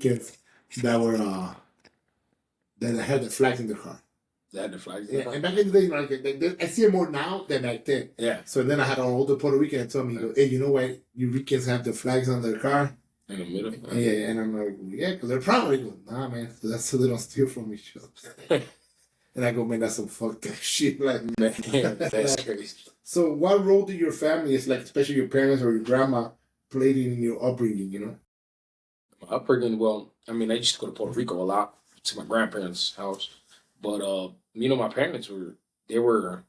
kids that were that had the flags in their car. They had the flags. Yeah, and back in the day, like I see it more now than back then. Yeah. So then I had an older Puerto Rican that told me, "Hey, you know what? You Ricans have the flags on their car." In the middle. Yeah, and I'm like, yeah, because they're proud. He goes, nah, man, that's so they don't steal from each other. And I go, man, that's some fucked up shit. Like, man, that's crazy. So, what role did your family, especially your parents or your grandma, played in your upbringing? You know, my upbringing. Well, I mean, I used to go to Puerto Rico a lot to my grandparents' house, but my parents were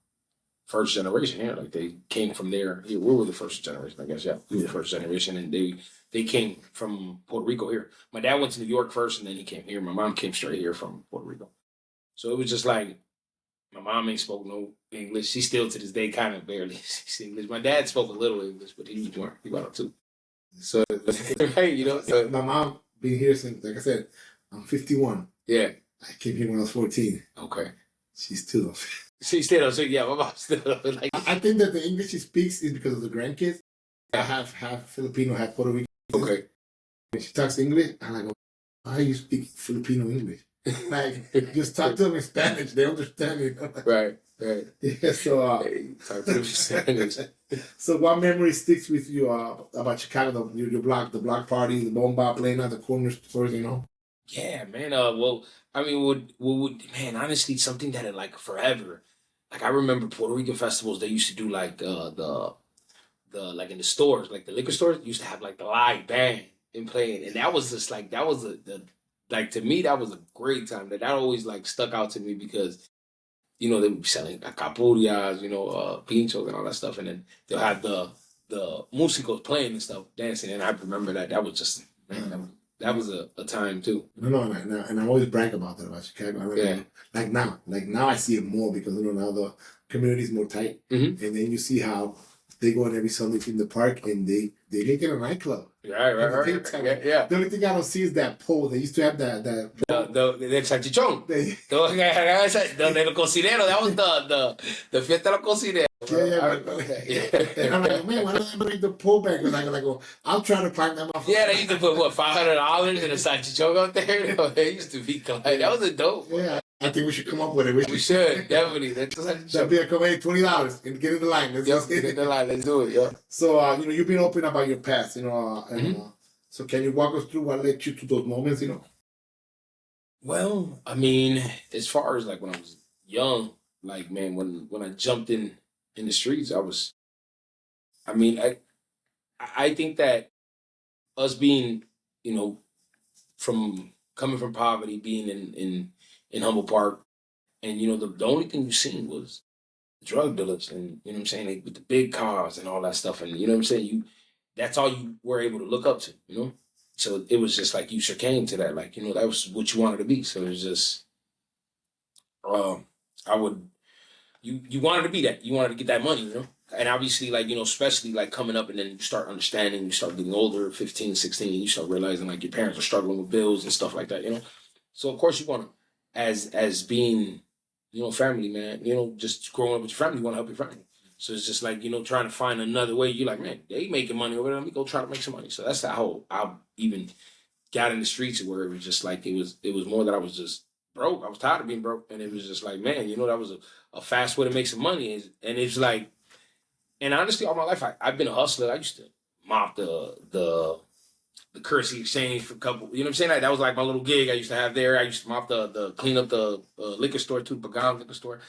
first generation here. Like they came from there. We were the first generation, I guess. Yeah, we were the first generation, and they came from Puerto Rico here. My dad went to New York first, and then he came here. My mom came straight here from Puerto Rico. So it was just like my mom ain't spoke no English. She still to this day kind of barely speaks English. My dad spoke a little English, but he got up too. So right, So my mom been here since, like I said, I'm 51. Yeah, I came here when I was 14. Okay, she's still. She's still. So yeah, my mom's still. Like, I think that the English she speaks is because of the grandkids. I have half Filipino, half Puerto Rican. Okay. When she talks English, I'm like, why you speak Filipino English? Like, just talk to them in Spanish. They understand it. Right. Yeah, so talk to them in Spanish. So what memory sticks with you about Chicago, your block, the block party, the bomba playing at the corner stores, you know? Yeah, man. Well, I mean, man, honestly, something that like forever. Like I remember Puerto Rican festivals. They used to do like the like in the stores, like the liquor stores used to have like the live band and playing, and that was just like that was like to me that was a great time. That always like stuck out to me because they would be selling capurias, pinchos and all that stuff, and then they'll have the músicos playing and stuff, dancing, and I remember that was just man, that was a time too. No, and I always brag about that about Chicago. Like now I see it more because now the community is more tight, and then you see how they go on every Sunday in the park and they make it a nightclub. Right. Yeah. The only thing I don't see is that pole. They used to have that the salchichón. Donde los cocineros. That was the fiesta de los cocineros. Yeah. And I'm like, man, why don't they bring the pole back? Because I go, I'll try to find them off. Yeah, they used to put $500 in a salchichón out there. They used to be like, that was a dope. Yeah. I think we should come up with it. We should definitely. That'd be a come $20 and get in the line. Get in the line. Let's do it. Yeah. So you've been open about your past, so can you walk us through what led you to those moments, Well, I mean, as far as like when I was young, like man, when I jumped in the streets, I think that us being, from coming from poverty, being in Humble Park, and the only thing you seen was drug dealers, and what I'm saying, like, with the big cars and all that stuff, and what I'm saying, that's all you were able to look up to, So it was just like you succumbed to that, like that was what you wanted to be. So it was just, you wanted to be that, you wanted to get that money, And obviously, like, especially like coming up and then you start understanding, you start getting older, 15, 16, and you start realizing like your parents are struggling with bills and stuff like that, So of course you want to, as being, family, man, just growing up with your family, you want to help your family. So it's just like, trying to find another way. You're like, man, they making money over there. Let me go try to make some money. So that's how I even got in the streets, where it was just like, it was more that I was just broke. I was tired of being broke. And it was just like, man, that was a fast way to make some money. And it's like, and honestly, all my life, I've been a hustler. I used to mop the currency exchange for a couple, you know what I'm saying? That was like my little gig I used to have there. I used to mop the clean up the liquor store too, Pagan liquor store,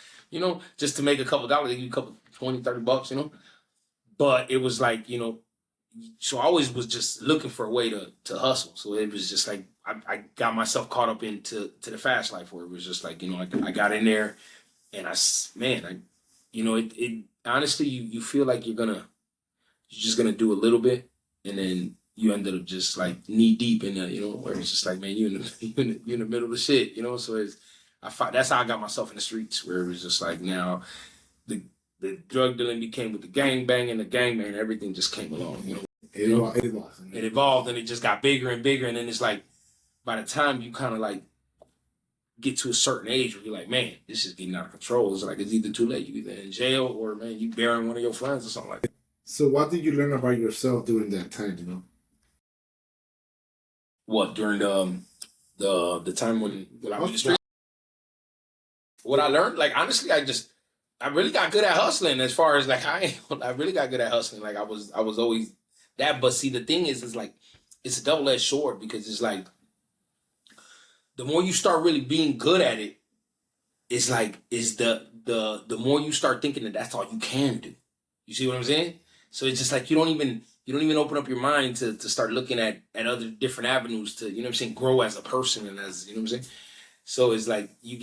just to make a couple dollars, give you a couple, $20, $30, But it was like, so I always was just looking for a way to hustle. So it was just like, I got myself caught up into the fast life, where it was just like, I got in there and it honestly, you feel like you're just going to do a little bit, and then you ended up just like knee deep in there, where it's just like, man, you're in the middle of the shit, So that's how I got myself in the streets, where it was just like, now the drug dealing became with the gangbang, everything just came along, It evolved, and it just got bigger and bigger, and then it's like, by the time you kind of like get to a certain age where you're like, man, this is getting out of control. It's like, it's either too late, you either in jail, or man, you burying one of your friends or something like that. So what did you learn about yourself during that time, What, during the time when I was in the street? What I learned, like, honestly, I really got good at hustling. As far as like I really got good at hustling. Like I was always that. But see, the thing is like it's a double-edged sword, because it's like the more you start really being good at it, it's like is the more you start thinking that that's all you can do. You see what I'm saying? So it's just like you don't even open up your mind to start looking at other different avenues to, you know what I'm saying, grow as a person and as, you know what I'm saying? So it's like you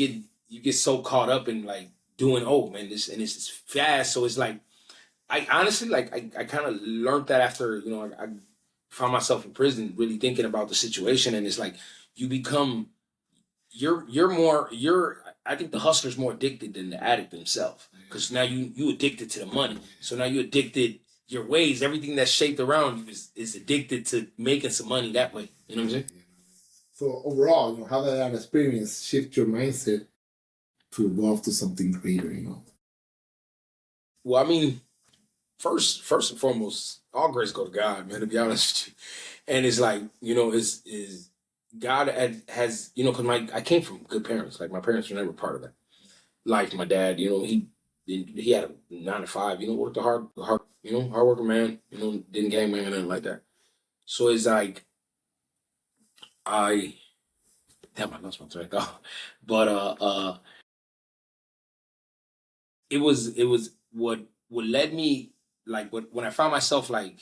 get so caught up in like doing, oh man, this is fast. So it's like I honestly like I kind of learned that after, you know, I found myself in prison really thinking about the situation, and it's like you become you're I think the hustler's more addicted than the addict themselves, because now you addicted to the money. So now you addicted your ways, everything that's shaped around you is addicted to making some money that way. You know what I'm saying? So overall, you know, how did that experience shift your mindset to evolve to something greater, you know? Well, I mean, first and foremost, all grace go to God, man, to be honest with you. And it's like, you know, is God has, you know, because I came from good parents. Like my parents were never part of that life. My dad, you know, he had a 9 to 5, you know, worked hard, you know, hard working man, you know, didn't gang bang or nothing like that. So it's like damn, I lost my train of thought. But it was what led me, like when I found myself like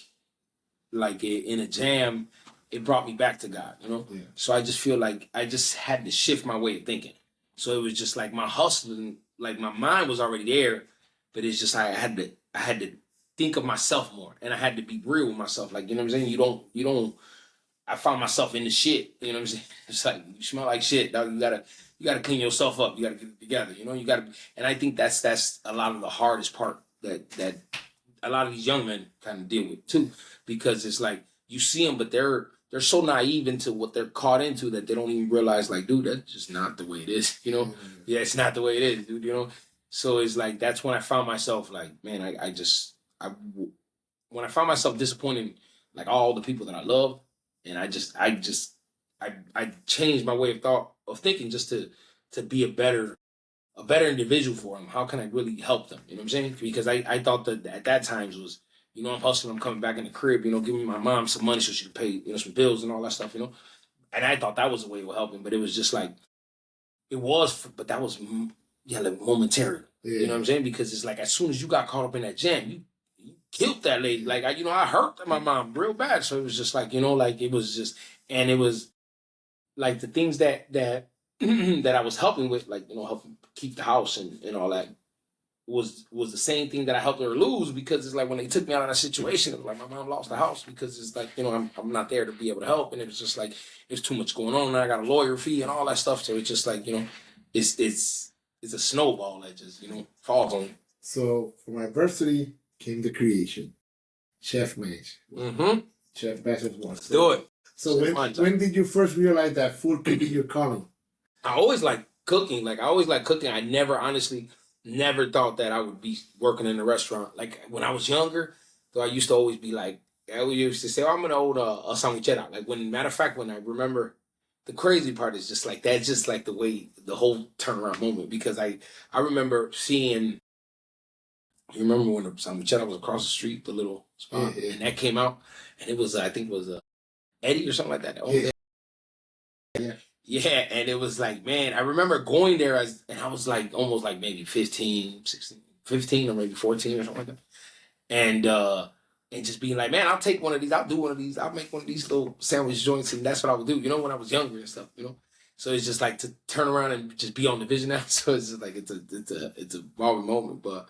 in a jam, it brought me back to God, you know? Yeah. So I just feel like I just had to shift my way of thinking. So it was just like my hustling, like my mind was already there, but it's just I had to think of myself more, and I had to be real with myself. Like, you know what I'm saying? You don't I found myself in the shit, you know what I'm saying? It's like you smell like shit, dog. You gotta clean yourself up, you gotta get it together, you know, and I think that's a lot of the hardest part that a lot of these young men kind of deal with too, because it's like you see them, but they're so naive into what they're caught into that they don't even realize, like, dude, that's just not the way it is, you know? Mm-hmm. Yeah, it's not the way it is, dude, you know? So it's like, that's when I found myself like, man, when I found myself disappointing, like all the people that I love, and I changed my way of thinking just to be a better individual for them. How can I really help them? You know what I'm saying? Because I thought that at that times was, you know, I'm hustling, I'm coming back in the crib, you know, giving my mom some money so she could pay, you know, some bills and all that stuff, you know. And I thought that was a way of helping, but it was just like, but that was, yeah, like momentary. Yeah. You know what I'm saying? Because it's like, as soon as you got caught up in that jam, you killed that lady. Like, I hurt my mom real bad. So it was just like, you know, like it was just, and it was like the things that that I was helping with, like, you know, helping keep the house and all that, was the same thing that I helped her lose, because it's like when they took me out of that situation, it was like my mom lost the house because it's like, you know, I'm not there to be able to help, and it was just like there's too much going on, and I got a lawyer fee and all that stuff, so it's just like, you know, it's a snowball that just, you know, falls on you. So from adversity came the creation, Chef Mancha. Mm-hmm. Chef Mancha's one. Let's do it. So when did you first realize that food could be your calling? I always liked cooking. I never thought that I would be working in a restaurant. Like when I was younger, though, I used to always be like, I used to say, oh, I'm gonna hold a sandwichera. Like matter of fact, when I remember, the crazy part is just like that's just like the way the whole turnaround moment, because I remember seeing. You remember when the sandwichera was across the street, the little spot, and that came out, and it was I think it was Eddie or something like that. Yeah, and it was like, man, I remember going there and I was like almost like maybe 15, 16, 15 or maybe 14 or something like that. And just being like, man, I'll take one of these, I'll do one of these, I'll make one of these little sandwich joints, and that's what I would do, you know, when I was younger and stuff, you know. So it's just like to turn around and just be on the vision now. So it's just like it's a evolving moment. But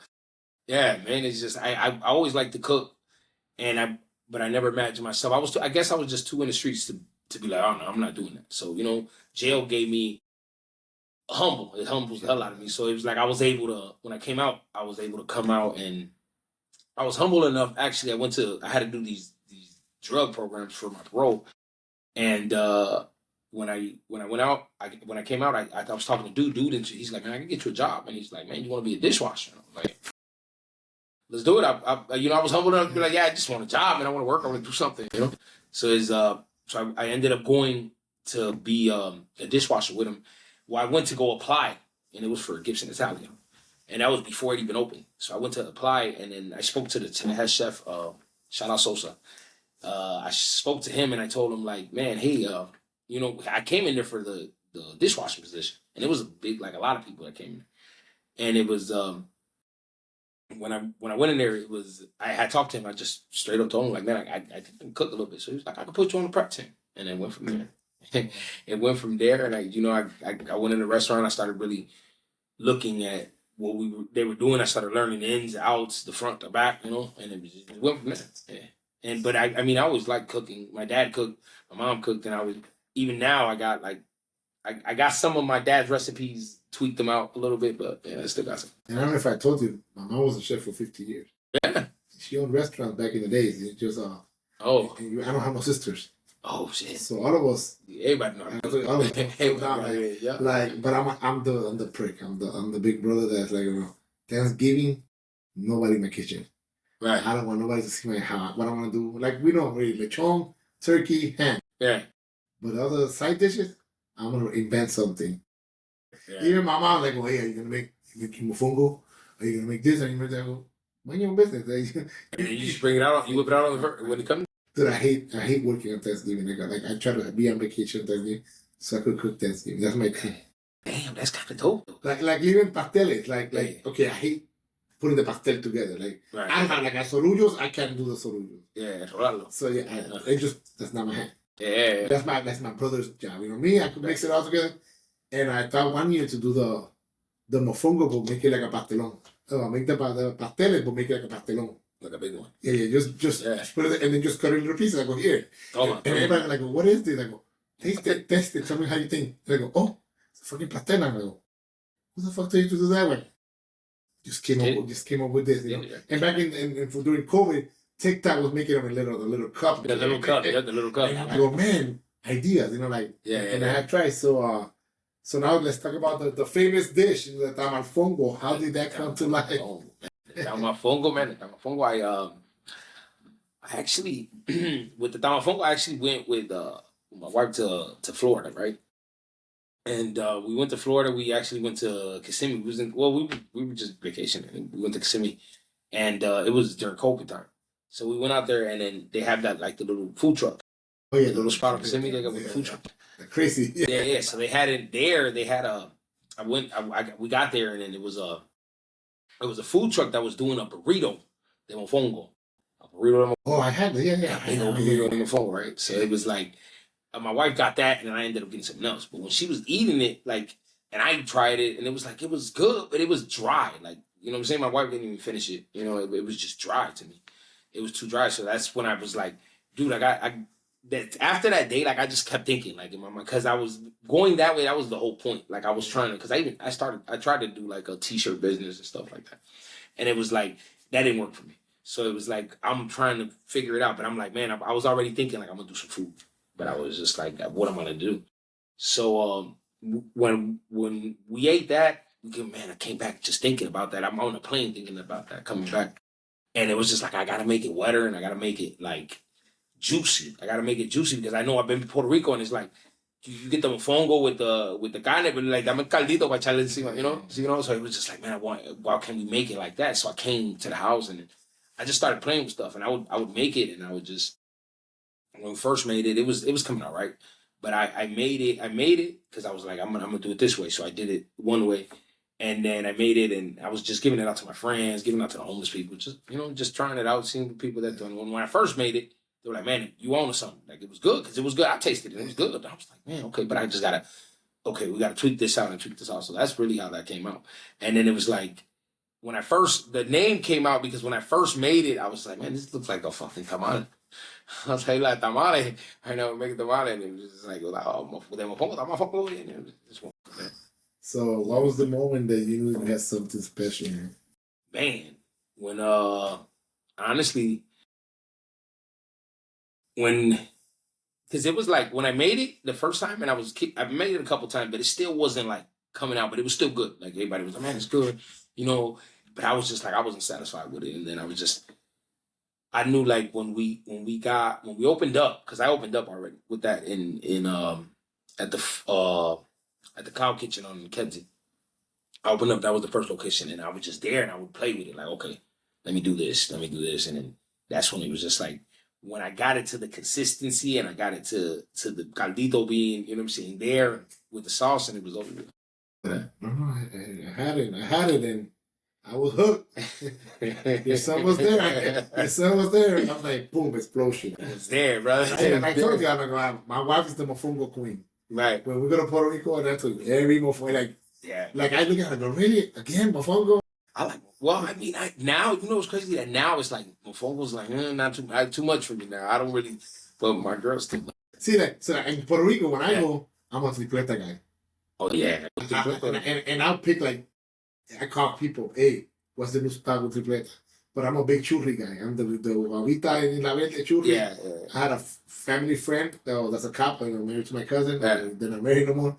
yeah, man, it's just I always like to cook, but I never imagined myself. I guess I was just too in the streets to be like, oh no, I'm not doing that. So, you know, jail gave me it humbles the hell out of me. So it was like I was able to, when I came out, I was able to come out, and I was humble enough. Actually, I had to do these drug programs for my parole. And when I went out, when I came out, I was talking to dude, and he's like, man, I can get you a job. And he's like, man, you want to be a dishwasher? And I'm like, let's do it. I was humble enough to be like, yeah, I just want a job and I want to work. I want to do something, you know? So So I ended up going to be a dishwasher with him. Well, I went to go apply, and it was for Gibson Italia. And that was before it even opened. So I went to apply, and then I spoke to the head chef, shout out Sosa. I spoke to him, and I told him, like, man, hey, I came in there for the dishwasher position. And it was a lot of people that came in. And it was, when I went in there, I had talked to him. I just straight up told him, like, man, I can cook a little bit. So he was like, I can put you on the prep team. And then went from there. It went from there, and I went in the restaurant. I started really looking at what they were doing. I started learning the ins, outs, the front, the back, and it went from there. Yeah. But I always liked cooking. My dad cooked, my mom cooked, and even now I got I got some of my dad's recipes, tweaked them out a little bit, but yeah, I still got some. And I don't know if I told you, my mom was a chef for 50 years. Yeah. She owned restaurants back in the days. It's just I don't have no sisters. Oh shit! So all of us, everybody know. All of us, but I'm the prick. I'm the big brother that's like, Thanksgiving, nobody in my kitchen. Right. I don't want nobody to see my house. What I want to do, like we know, really, lechon, turkey, ham. Yeah. But other side dishes, I'm gonna invent something. Yeah. Even my mom like, hey, are you gonna make mofongo? Are you gonna make this? Are you gonna make that? Mind your own business. And you just bring it out. You whip it out on the when it comes. Dude, I hate working on Thanksgiving. I try to be on vacation Thanksgiving so I could cook Thanksgiving. That's my thing. Damn, that's kind of dope. Like even pasteles. Okay, I hate putting the pastel together. Right. I have like a sorullos. I can't do the sorullos. Yeah, rolarlo. So yeah, that's not my hand. Yeah. That's my brother's job. Me, I could mix it all together. And I thought one year to do the mofongo, but make it like a pastelón. Make the pasteles, but make it like a pastelón. Like a big one. Yeah, just put it and then just cut it into pieces. I go, here. And everybody like, what is this? I go, taste it, test it, tell me how you think. And I go, oh, it's a fucking pastel. And I go, who the fuck told you to do that way? Just came up with this, you know. Yeah. And back in during COVID, TikTok was making them the little cup. The little cup. And I go, man, ideas, And I had tried. So now let's talk about the famous dish, the tamalfongo. How did that come to life? Tamalfongo, man. Tamalfongo, I actually, with the tamalfongo, I actually went with my wife to Florida, right? And we went to Florida. We actually went to Kissimmee. We were just vacationing. We went to Kissimmee, and it was during COVID time. So we went out there, and then they have that, like, the little food truck. Oh yeah, the little spot in Kissimmee. They got a food truck. Crazy. Yeah. So they had it there. They had we got there, and then it was a food truck that was doing a burrito de mofongo. A burrito. Oh, I had it. Yeah. Burrito de mofongo, right? So it was like, my wife got that, and then I ended up getting something else. But when she was eating it, and I tried it, and it was like, it was good, but it was dry. Like, you know what I'm saying? My wife didn't even finish it. It was just dry to me. It was too dry. So that's when I was like, dude, after that date, I just kept thinking, in my mind, because I was going that way. That was the whole point. I was trying to, because I tried to do a t-shirt business and stuff like that. And it was like, that didn't work for me. So it was like, I'm trying to figure it out. But I'm like, man, I was already thinking, I'm going to do some food. But I was just like, what am I going to do? So when we ate that, I came back just thinking about that. I'm on a plane thinking about that, coming back. And it was just like, I got to make it wetter, and I got to make it juicy. I got to make it juicy because I know I've been to Puerto Rico, and it's like, you get the mofongo with the carne, but dame caldito para echarle encima, So it was just like, man, how can we make it like that? So I came to the house, and I just started playing with stuff, and I would make it, and I would just, when we first made it, it was coming out right. But I made it because I was like, I'm gonna do it this way. So I did it one way. And then I made it, and I was just giving it out to my friends, giving it out to the homeless people, just trying it out, seeing the people that doing it. When I first made it, they were like, man, you own something. It was good, because it was good. I tasted it. It was good. I was like, man, okay, but I just we got to tweak this out and tweak this out. So that's really how that came out. And then it was like, the name came out, because when I first made it, I was like, man, this looks like a fucking tamal. I was like tamales. I know, make a tamale. And it was just like, and it was just one. So what was the moment that you knew you had something special? Man, when honestly, because it was like, when I made it the first time, and I made it a couple times, but it still wasn't coming out, but it was still good. Everybody was like, man, it's good, But I was just like, I wasn't satisfied with it, and then I knew like when we opened up, because I opened up already with that at the Cloud Kitchen on Kenzie. I opened up, that was the first location, and I was just there and I would play with it, like, okay, let me do this, and then that's when it was just like, when I got it to the consistency and I got it to the caldito being, you know what I'm saying, there with the sauce, and it was over with. No, I had it, and I was hooked. Your son was there. And I'm like, boom, explosion. It's there, bro. And I told you, I'm like, my wife is the mofongo queen. Right. When we go to Puerto Rico, and that's every mofongo, like I look at it, I go, really? Again, mofongo? I like, well, I mean, now, you know what's crazy? That now it's like, mofongo's like, not too much for me now. I don't really, but my girls still. See that? So in Puerto Rico, when I go, I'm a tripleta guy. Oh, yeah. And I'll pick, like, I call people, hey, what's the new spot with tripleta? But I'm a big churri guy. I'm the guavita in la verde churri. Yeah. I had a family friend that's a cop, I'm married to my cousin. They're not married no more.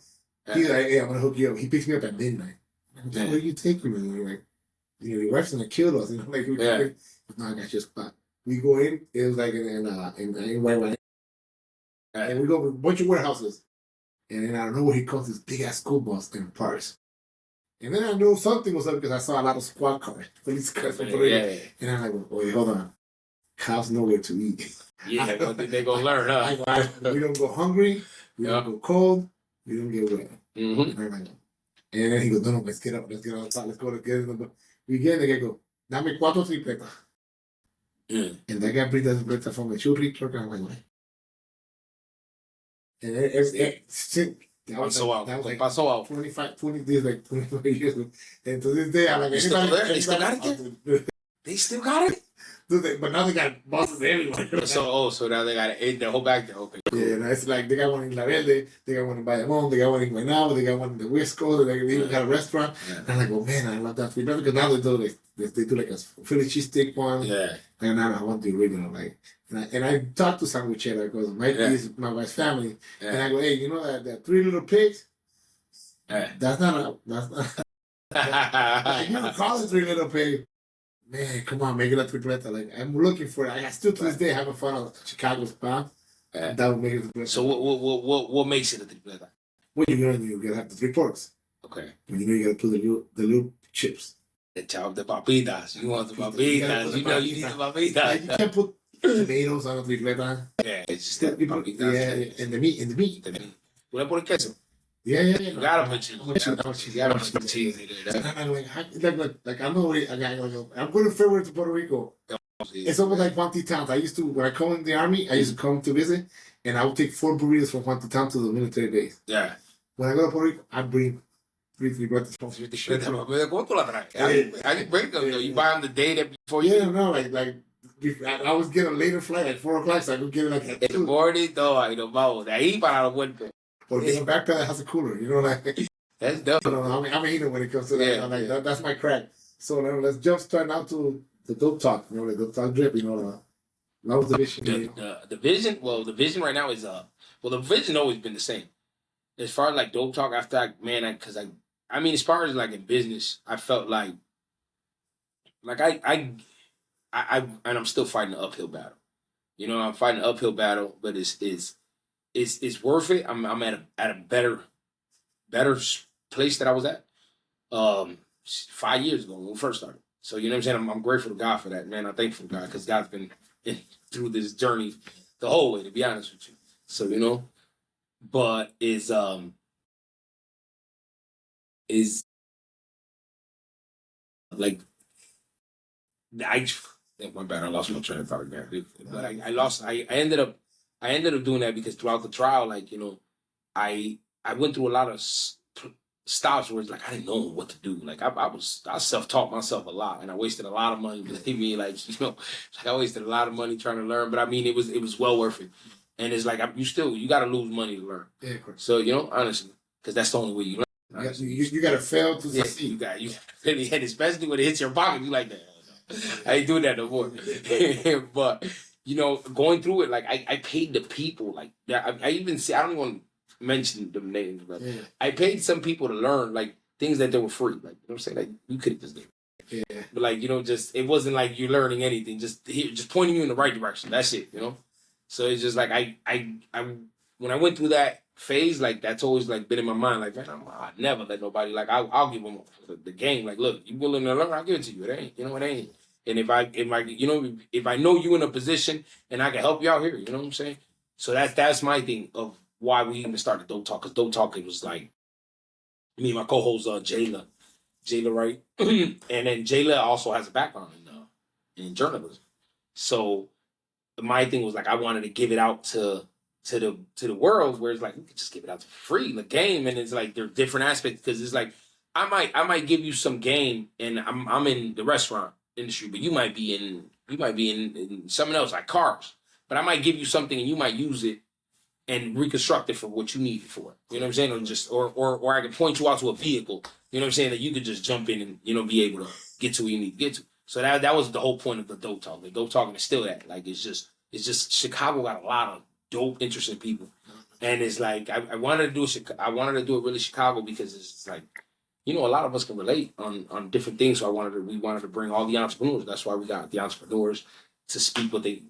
He's like, hey, I'm going to hook you up. He picks me up at midnight. I'm like, where are you taking me? And like, your wife's going to kill us. And I'm like, no, I got your spot. We go in. It was like in White. And we go to a bunch of warehouses. And then I don't know where he comes, this big-ass school bus and parks. And then I knew something was up because I saw a lot of squad cars, police cars. And I'm like, wait, hold on. Cops know where to eat. Yeah, they're going to learn, huh? We don't go hungry. We don't go cold. We don't get wet. Mm-hmm. And then he goes, no, let's get up. Let's get outside. Let's go to get it. We get in, they go, dame 4 tripletas. And that guy brings the tripleta from the churri truck. And I'm like, what? And that was like 20 days, like 25 years ago. And to this day, I'm like, they still got it? They still got it? But now they got bosses everywhere. So now they got it. The whole back there. Okay. Cool. Yeah, and it's like they got one in La Verde, they got one in Bayamon, they got one in Guaynabo, they got one in the West Coast, they even got a restaurant. Yeah. And I'm like, oh man, I love that food. Because now they do like a Philly cheesesteak one. Yeah. And now I want the original. Like, and I talked to Sandwichera because my wife's family. Yeah. And I go, hey, you know that 3 Little Pigs? Yeah. That's not. You don't call it 3 Little Pigs. Man, come on, make it a tripleta. Like, I'm looking for it. I still to this day haven't found a Chicago spot that would make it a tripleta. So what makes it a tripleta? Well, you gotta have the 3 porks. Okay. And you gotta put the little chips. The papitas. You want the papitas. You know you need the papitas. Like, you can't put tomatoes on a tripleta. Yeah, it's just the papitas. Yeah, and the meat. Voy a poner queso. Yeah. You gotta put cheese. You gotta put cheese in there. Like I'm going to February to Puerto Rico. It's almost like Juan Titans. I used to, when I come in the army, I used to come to visit, and I would take 4 burritos from Juan Titan to the military base. Yeah. When I go to Puerto Rico, I bring 3 tripletas from ¿Cómo tú la traes? I can bring them though. You buy them the day that before you. Yeah, no, like I was getting a later flight at 4 o'clock, so I could get it like at 2. El gordito, ahí nos vamos. De ahí para la vuelta. Porque the backpack has a cooler, you know, like. That's dope. I'm a eater when it comes to that. Yeah, like, that's my crack. So now let's jump start now to the dope talk. You know, the dope talk drip. You know, that was the vision. The vision. Well, the vision right now is the vision always been the same. As far as like dope talk, after because I mean, as far as like in business, I felt like I and I'm still fighting an uphill battle. You know, I'm fighting an uphill battle, but it's worth it. I'm at a better place that I was at 5 years ago when we first started. So you know what I'm saying? I'm grateful to God for that, man. I'm thankful to God because God's been through this journey the whole way, to be honest with you. So you know, but is like my bad. I lost my train of thought, man. But I ended up doing that because throughout the trial, like, you know, I went through a lot of stops where it's like I didn't know what to do. Like I self-taught myself a lot, and I wasted a lot of money. Believe me, like, you know, I wasted a lot of money trying to learn. But I mean, it was well worth it. And it's like you got to lose money to learn. Yeah, of course. So you know, honestly, because that's the only way you learn. You got to fail to succeed. You got really, and especially when it hits your pocket, you like that. I ain't doing that no more. But you know, going through it, like I paid the people, like I even see. I don't even want to mention the names, but I paid some people to learn like things that they were free. Like, you know what I'm saying? Like, you could have just did. Yeah. But like, you know, just, it wasn't like you're learning anything. Just pointing you in the right direction. That's it, you know? So it's just like, I when I went through that phase, like, that's always like been in my mind. Like, man, I never let nobody, like, I'll give them the game. Like, look, you willing to learn, I'll give it to you. It ain't, you know, it ain't. And if I, you know, if I know you in a position and I can help you out here, you know what I'm saying? So that's my thing of why we even started Dope Talk. Because Dope Talk, it was like, me and my co-host, Jayla, right? And then Jayla also has a background in journalism. So my thing was like, I wanted to give it out to the world, where it's like, we could just give it out for free, the game. And it's like, there are different aspects, because it's like, I might give you some game, and I'm in the restaurant industry, but you might be in something else, like cars. But I might give you something and you might use it and reconstruct it for what you need it for. You know what I'm saying? Or just or I can point you out to a vehicle, you know what I'm saying, that you could just jump in and, you know, be able to get to where you need to get to. So that was the whole point of the Dope Talk. The Dope Talking is still that. Like, it's just Chicago got a lot of dope, interesting people. And it's like, I wanted to do it really Chicago, because it's like, you know, a lot of us can relate on different things. So we wanted to bring all the entrepreneurs. That's why we got the entrepreneurs to speak what they,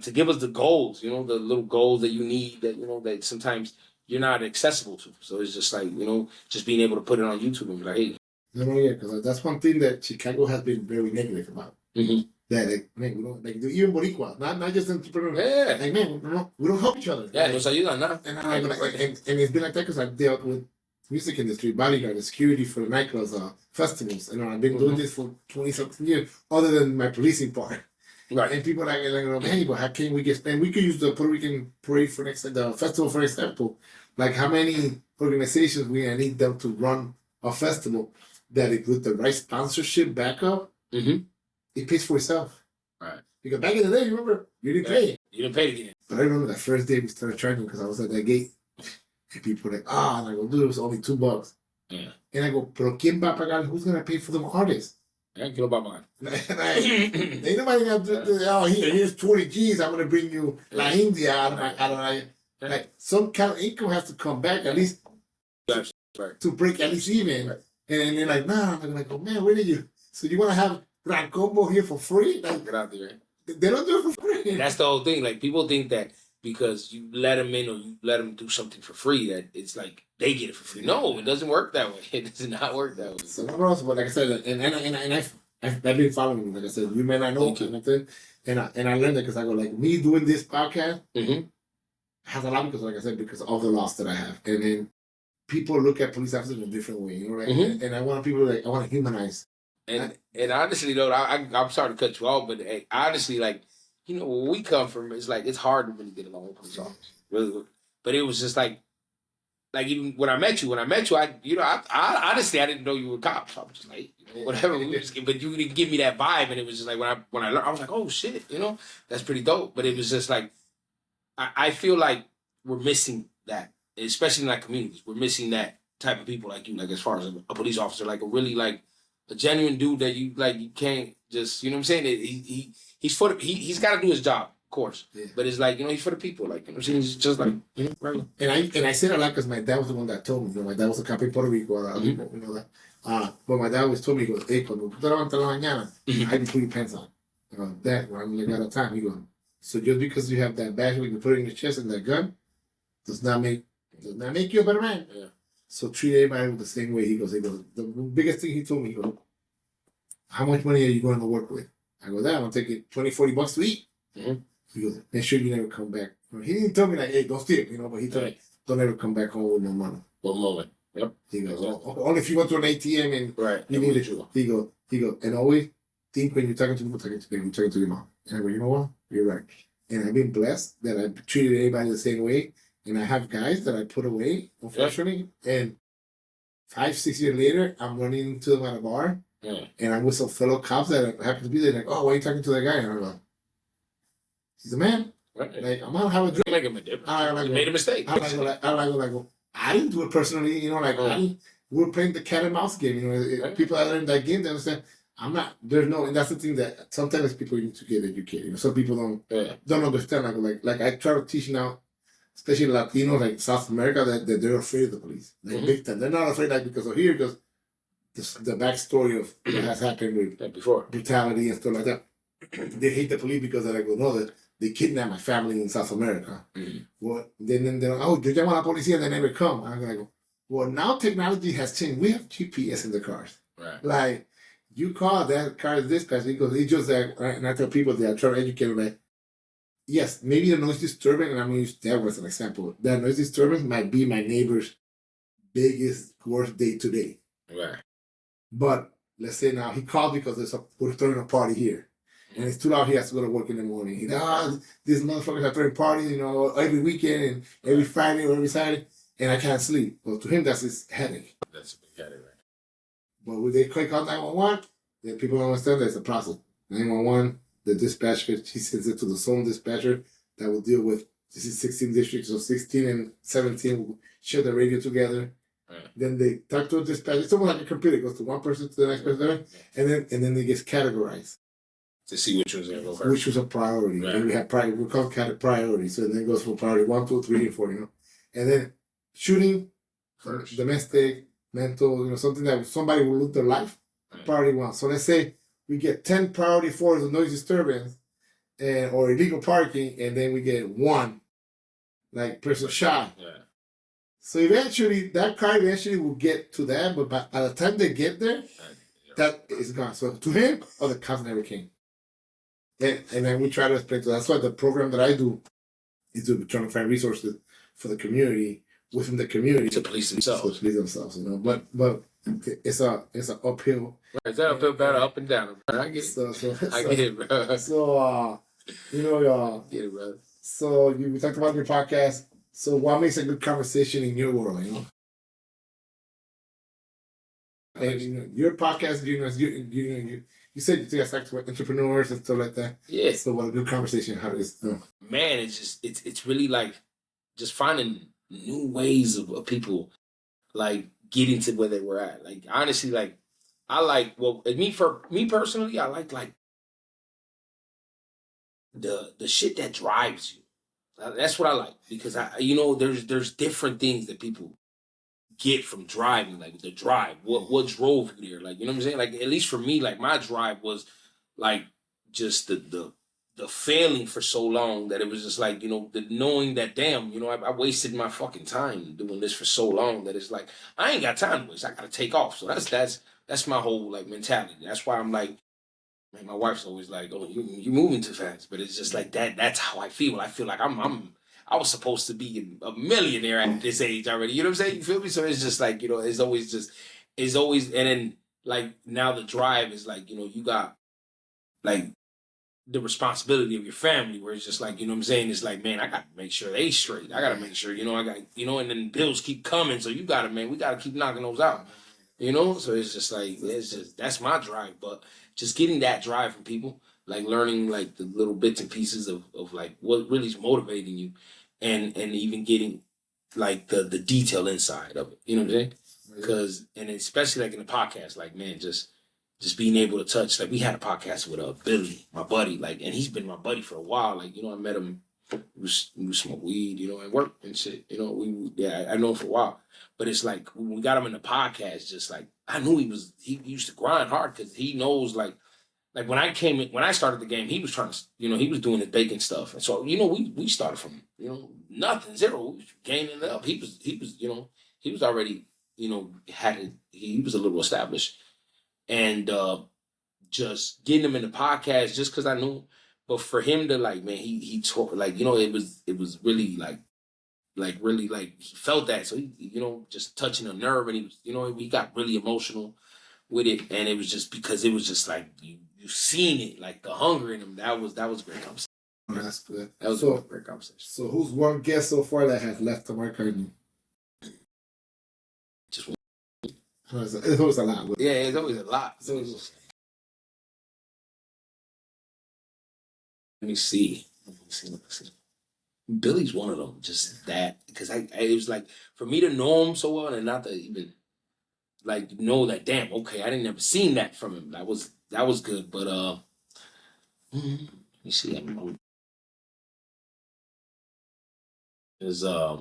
to give us the goals, you know, the little goals that you need, that, you know, that sometimes you're not accessible to. So it's just like, you know, just being able to put it on YouTube and be like, hey. No, yeah, because that's one thing that Chicago has been very negative about. Mm-hmm. That, like, man, we don't, like, even Boricua, not just entrepreneurs. Yeah. Like, man, we don't help each other. Yeah, like, nos ayudan, ¿no? And it's been like that because I've dealt with music industry, bodyguard, security for the nightclubs, festivals. And I've been doing this for 20-something years, other than my policing part. Right. And people are like, hey, but how can we get, and we could use the Puerto Rican parade for the festival, for example. Like, how many organizations we need them to run a festival that with the right sponsorship backup, it pays for itself. Right. Because back in the day, you remember, you didn't pay. You didn't pay again. But I remember that first day we started charging, because I was at that gate. And people were like, and I go, dude, it was only $2. Yeah. And I go, pero ¿quién va a pagar? Who's going to pay for them artists? Yeah, quiero pagar. Ain't nobody got here's 20 G's, I'm going to bring you La India out of like, some kind of income has to come back, at least to break at least even. Right. And they're like, nah, I'm like, oh man, where did you? So you want to have Gran Combo here for free? Like, get out there. They don't do it for free. And that's the whole thing. Like, people think that because you let them in or you let them do something for free, that it's like they get it for free. No, it doesn't work that way. It does not work that way. So, but like I said, and I've been following you. Like I said, you may not know kind of thing. And I learned that because I go, like, me doing this podcast has a lot, because, like I said, because of the loss that I have. And then people look at police officers in a different way, you know, right? And I want people, like, I want to humanize. And honestly, though, I'm sorry to cut you off, but honestly, like, you know, where we come from, it's like, it's hard to really get along with police officers. Really. But it was just like even when I met you, I honestly, I didn't know you were cops. I was just like, you know, whatever. But you didn't give me that vibe, and it was just like, when I learned, I was like, oh shit, you know, that's pretty dope. But it was just like, I feel like we're missing that, especially in like communities. We're missing that type of people like you, like as far as a police officer, like a really, like, a genuine dude that you, like, you can't just, you know what I'm saying? He's got to do his job, of course. Yeah. But it's like, you know, he's for the people. Like, you know what I'm saying? He's just like, you know, regular. And I say that a lot because my dad was the one that told me. You know, my dad was a cop in Puerto Rico. You know that. But my dad always told me, he goes, hey, cuando tú te levantas la mañana, I can put your pants on. Dad, when I'm out of time, he goes, so just because you have that badge, we can put it in your chest and that gun, does not make you a better man. Yeah. So treat everybody the same way. He goes, the biggest thing he told me, he goes, how much money are you going to work with? I go, Dad, I'm taking $20-$40 to eat. He goes, make sure you never come back. He didn't tell me like, hey, don't steal, you know, but he told me, don't ever come back home with no money. One moment. Yep. He goes, only if you go to an ATM and you need it. He goes, and always think when you're talking to people, you're talking to your mom. And I go, you know what? You're right. And I've been blessed that I treated everybody the same way. And I have guys that I put away, unfortunately. And 5-6 years later, I'm running into them at a bar. And I'm with some fellow cops that happen to be there. Like, oh, why are you talking to that guy? And I'm like, he's a man. Right. Like, I'm gonna have a drink. Make him a difference. You made a mistake. I didn't do it personally. You know, like we were playing the cat and mouse game. You know, people that learned that game, they understand. I'm not. There's no. And that's the thing that sometimes people need to get educated. You know, some people don't understand. Like I try to teach now, especially Latinos, like South America, that they're afraid of the police. Like big time. They're not afraid like because of here, because the backstory of what has happened with before brutality and stuff like that. They hate the police because they're like, well, no, they kidnapped my family in South America. Well, then they're like, oh, yo llamo a la policía and they never come. I'm like, well, now technology has changed. We have GPS in the cars. Right. Like, you call that car dispatch because it's just like, and I tell people that I try to educate them, like, yes, maybe the noise disturbance, and I'm going to use that as an example. That noise disturbance might be my neighbor's biggest, worst day today. Right. But let's say now he called because we're throwing a party here. And it's too loud, he has to go to work in the morning. These motherfuckers are throwing parties, every weekend and every Friday or every Saturday, and I can't sleep. Well, to him, that's his headache. That's a big headache, right? But when they click on 911, then people don't understand that it's a process. 911, the dispatcher, she sends it to the zone dispatcher that will deal with, this is 16 districts, so 16 and 17 will share the radio together. Right. Then they talk to a dispatcher. It's almost like a computer. It goes to one person to the next person, and then it gets categorized. To see which one's going to go first. Which was a priority. Right. And we have priority. We call it priority. So then it goes for priority 1, 2, 3, and 4, And then shooting, first. Domestic, mental, something that somebody will lose their life, right. Priority 1. So let's say we get 10 priority 4s of noise disturbance or illegal parking, and then we get 1, like person shot. Yeah. So eventually, that car will get to that, but by the time they get there, that is gone. So to him, the cops never came. And then we try to explain to that's why the program that I do is to try to find resources for the community, within the community. To police themselves. But it's an uphill. Right, is that uphill battle, up and down? I get it. I get it, bro. So, get it, bro. So we talked about your podcast. So what makes a good conversation in your world, And your podcast, you said you guys talked about entrepreneurs and stuff like that. Yeah. So what a good conversation, how is Man, it's really like just finding new ways of people like getting to where they were at. Like honestly, like I like me personally, I like the shit that drives you. That's what I like because there's different things that people get from driving, like the drive. What drove you there? Like, you know what I'm saying? Like at least for me, like my drive was like just the failing for so long that it was just like, the knowing that damn, I wasted my fucking time doing this for so long that it's like I ain't got time to waste. I gotta take off. So that's my whole like mentality. That's why I'm like, man, my wife's always like, oh, you're moving too fast. But it's just like that. That's how I feel. I feel like I was supposed to be a millionaire at this age already. You know what I'm saying? You feel me? So it's just like, it's always, and then like now the drive is like, you got like the responsibility of your family where it's just like, you know what I'm saying? It's like, man, I got to make sure they straight. I got to make sure, I got, and then bills keep coming. So we got to keep knocking those out, So it's just like, that's my drive. But just getting that drive from people, like learning like the little bits and pieces of like what really is motivating you and even getting like the detail inside of it. You know what I'm saying? Because, and especially like in the podcast, like, man, just being able to touch, like we had a podcast with Billy, my buddy, like, and he's been my buddy for a while. Like, I met him, we smoke weed, and work and shit. I know him for a while. But it's like when we got him in the podcast, just like I knew he used to grind hard because he knows like when I started the game, he was trying to, he was doing the baking stuff. And so, we started from, nothing, zero. We was gaining it up. He was already, he was a little established. And just getting him in the podcast just because I knew him. But for him to like, man, he talked like, it was really like really like he felt that. So he, just touching a nerve, and he was, he got really emotional with it. And it was just because it was just like you seen it, like the hunger in him. That was a great conversation. That's good. That was a great conversation. So who's one guest so far that has left the mark on you? Just one. It's always a lot. Yeah, it's always a lot. Let me see. Billy's one of them. Just that, because it was like for me to know him so well and not to even like know that. Damn, okay, I didn't ever seen that from him. That was good. But let me see. There's man.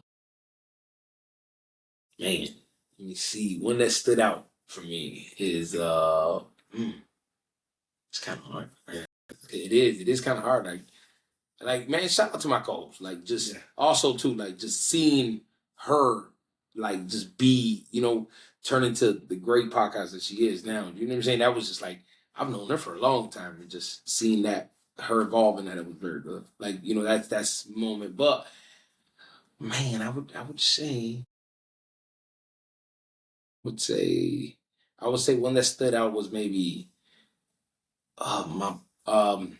Let me see one that stood out. for me is it's kind of hard. It is kind of hard. Like man, shout out to my co-host. Like just also too, like just seeing her like just be, turn into the great podcast that she is now. You know what I'm saying? That was just like I've known her for a long time, and just seeing that her evolving, that it was very good. Like that's moment. But man, I would say one that stood out was maybe my man,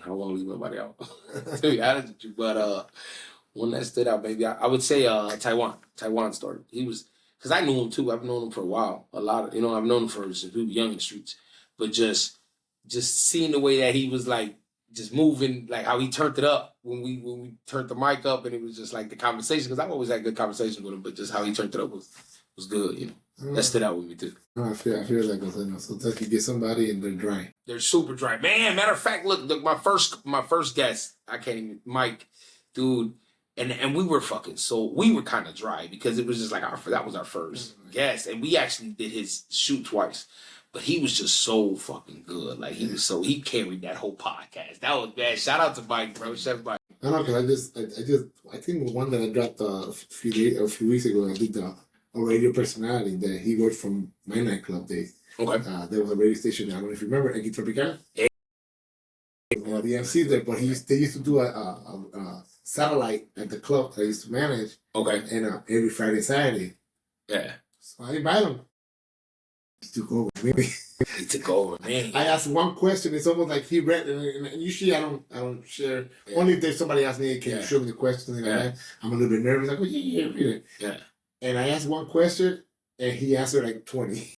I don't want to leave nobody out. To be honest with you, but one that stood out, maybe I would say Taiwan story. He was, because I knew him too. I've known him for a while. A lot of I've known him since we were young in the streets. But just seeing the way that he was like just moving, like how he turned it up when we turned the mic up, and it was just like the conversation. Because I've always had good conversations with him, but just how he turned it up was good. That stood out with me too. I feel like sometimes you get somebody and they're dry. They're super dry, man. Matter of fact, look, my first guest, I can't even, Mike, dude, and we were we were kind of dry because it was just like that was our first guest, and we actually did his shoot twice, but he was just so fucking good. Like he carried that whole podcast. That was bad. Shout out to Mike, bro, Chef Mike. I know, because I think the one that I dropped a few weeks ago, I did a radio personality that he worked from my nightclub days. Okay. There was a radio station. I don't know if you remember, Dope Drip Café. Yeah. The MC there, but they used to do a satellite at the club that I used to manage. Okay. And every Friday, Saturday. Yeah. So I invited him. He took over me. He took over, man. I asked one question. It's almost like he read, and usually I don't share. Yeah. Only if there's somebody asks me, "Can you show me the question?" And I'm a little bit nervous. I go, "Yeah, read it." Yeah. And I asked one question, and he answered like 20.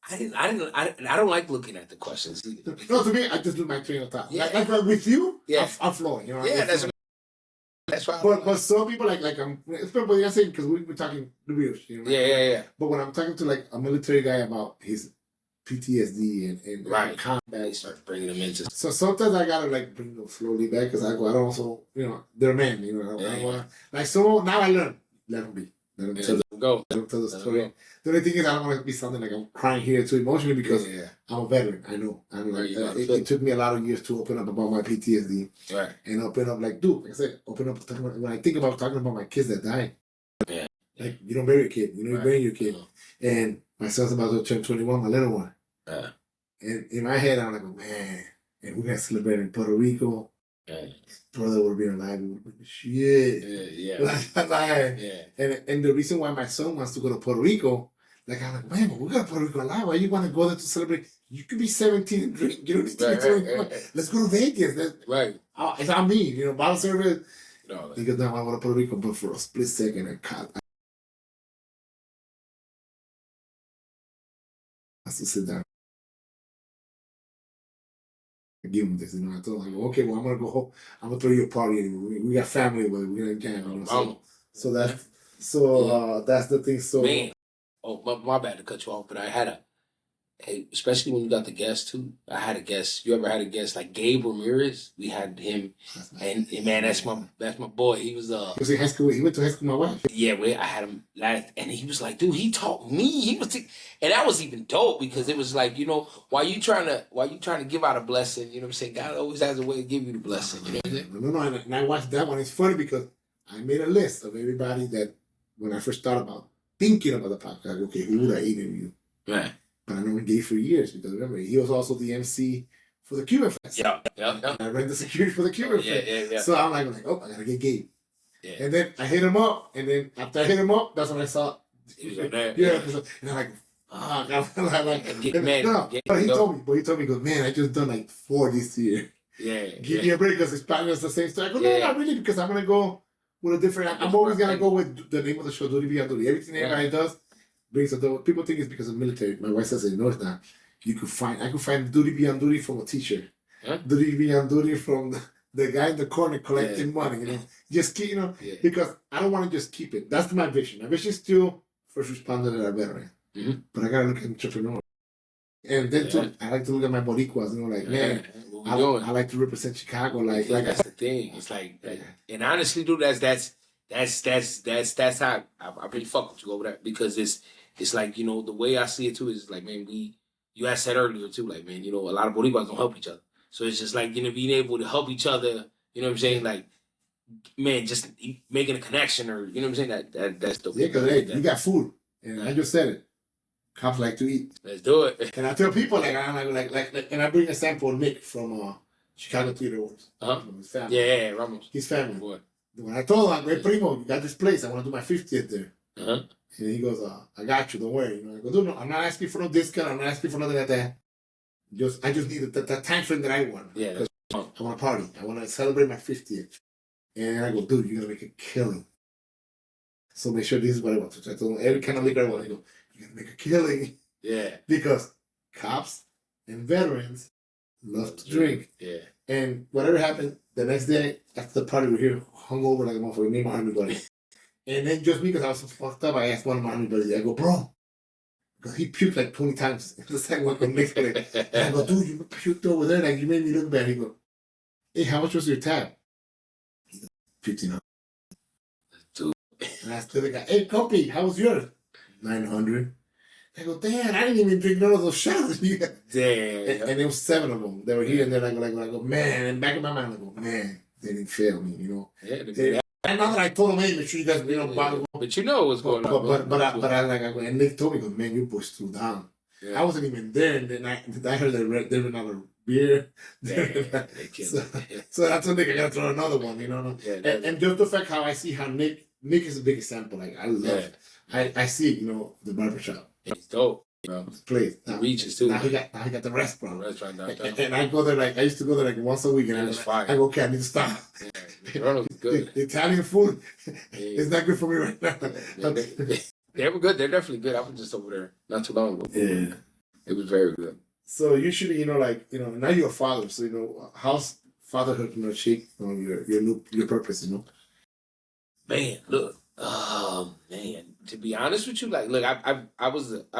I don't like looking at the questions either. No, to me, I just do my train of thought. Yeah. Like with you, yeah. I'm flowing. Yeah, that's right. But some people like I'm. Especially I say because we're talking the real shit. Yeah. But when I'm talking to like a military guy about his PTSD and right combat, they start bringing them into. So sometimes I gotta like bring them slowly back because I don't also they're men. I don't wanna like so now I learn. Let them be. Let them tell the story. The only thing is I don't want to be something like I'm crying here too emotionally because I'm a veteran. I know. I'm like it took me a lot of years to open up about my PTSD. Right. And open up like like I said, open up when I think about talking about my kids that died. Yeah. Like you don't bury a kid, you bury your kid. And my son's about to turn 21, my little one. Yeah. And in my head I'm like, oh, man, and we're gonna celebrate in Puerto Rico. Yeah. Brother would have been alive. We would have been shit. Yeah. And the reason why my son wants to go to Puerto Rico, like I'm like, man, but we got Puerto Rico alive. Why you want to go there to celebrate? You could be 17 and drink. You don't need to be 21. Let's go to Vegas. It's on me. Bottle service. No, because now I want to Puerto Rico, but for a split second, I have to sit down. Give him this, I told him, okay, well, I'm gonna go home. I'm gonna throw you a party anyway. We got family, but we're gonna jam. So that's the thing. So, man, my bad to cut you off, but I had especially when you got the guest too. I had a guest. You ever had a guest like Gabe Ramirez? We had him, and man, that's my boy. He was was in high school. He went to high school with my wife. Yeah, I had him last, and he was like, dude, he taught me. He was, and that was even dope because it was like, while you trying to give out a blessing, you know what I'm saying? God always has a way to give you the blessing. You know what I'm saying? No, and I watched that one. It's funny because I made a list of everybody that when I first thought about thinking about the podcast, okay, who would I interview? Right. But I know Gabe for years because remember he was also the MC for the Cuban Fest. Yeah. I ran the security for the Cuban Fest. Yeah. So I'm like, oh, I gotta get Gabe. Yeah. And then I hit him up, and then after I hit him up, that's when I saw. He was there. Yeah. And I'm like, but he told me, he goes, man, I just done like 4 this year. Yeah. Give me a break because it's probably the same story. I go, no, not really, because I'm gonna go with a different. I'm always gonna go with the name of the show, Doody B and Doody. Everything everybody does. People think it's because of military. My wife says, no, it's not. I could find Doody B and Doody from a teacher. Huh? Doody B and Doody from the guy in the corner collecting money. Just keep, because I don't want to just keep it. That's my vision. My vision is still first responder that are veteran. Mm-hmm. But I gotta look at entrepreneur. And then too, I like to look at my Boricuas. Man, I like to represent Chicago. Like that's the thing. It's like, and honestly, dude, that's how I really fuck with you over that because it's like, you know, the way I see it too is like, man, you had said earlier too, like, man, you know, a lot of Boricuas don't help each other. So it's just like, you know, being able to help each other, you know what I'm saying? Like, man, just making a connection or, you know what I'm saying? That's the Yeah, because, hey, you got food. And I just said it. Cops like to eat. Let's do it. And I tell people, like, and I bring a sample of Nick from Chicago Theater Awards. His family. Yeah, Ramos. His family. Boy. When I told him, hey, Primo, you got this place. I want to do my 50th there. And he goes, I got you. Don't worry. You know, I go, no, I'm not asking for no discount. I'm not asking for nothing like that. I just need the time frame that I want. Yeah. Because I want to party. I want to celebrate my 50th. And I go, dude, you're going to make a killing. So make sure this is what I want. So I told him, every kind of liquor I want. I go, you're going to make a killing. Yeah. Because cops and veterans love to drink. Yeah. And whatever happened, the next day after the party, we're here, hungover like a motherfucker, me and my army buddy. And then just because I was so fucked up, I asked one of my army buddies, I go, bro, because he puked like 20 times. The second one from next day. And I go, dude, you puked over there, like you made me look bad. He go, hey, how much was your tab? He goes, $1,500. And I asked the other guy, hey, copy, how was yours? $900. I go, damn, I didn't even drink none of those shots. Damn. And there was 7 of them. They were here, and then I go, man, and back in my mind, I go, man, they didn't fail me, you know. Yeah, and not that I told them, hey, make sure you guys, you know, but you know what's going on. But I go, and Nick told me, man, you pushed through down. Yeah. I wasn't even there, and then I heard that there was another beer. So that's what Nick, I gotta throw another one, you know. Yeah, and just the fact how I see how Nick is a big example. Like I love it. I see, you know, the barbershop. It's dope. Bro. Place. Now, reaches too. Now he got the restaurant. Restaurant downtown. And I go there I used to go there once a week, and I go, okay, I need to stop. Yeah, good. The Italian food is not good for me right now. They were good. They're definitely good. I was just over there not too long ago. Yeah, it was very good. So usually, you know, like, you know, now you're a father, so, you know, how's fatherhood, you know, shape your purpose, you know? Man, look. Oh man, to be honest with you, like, look, I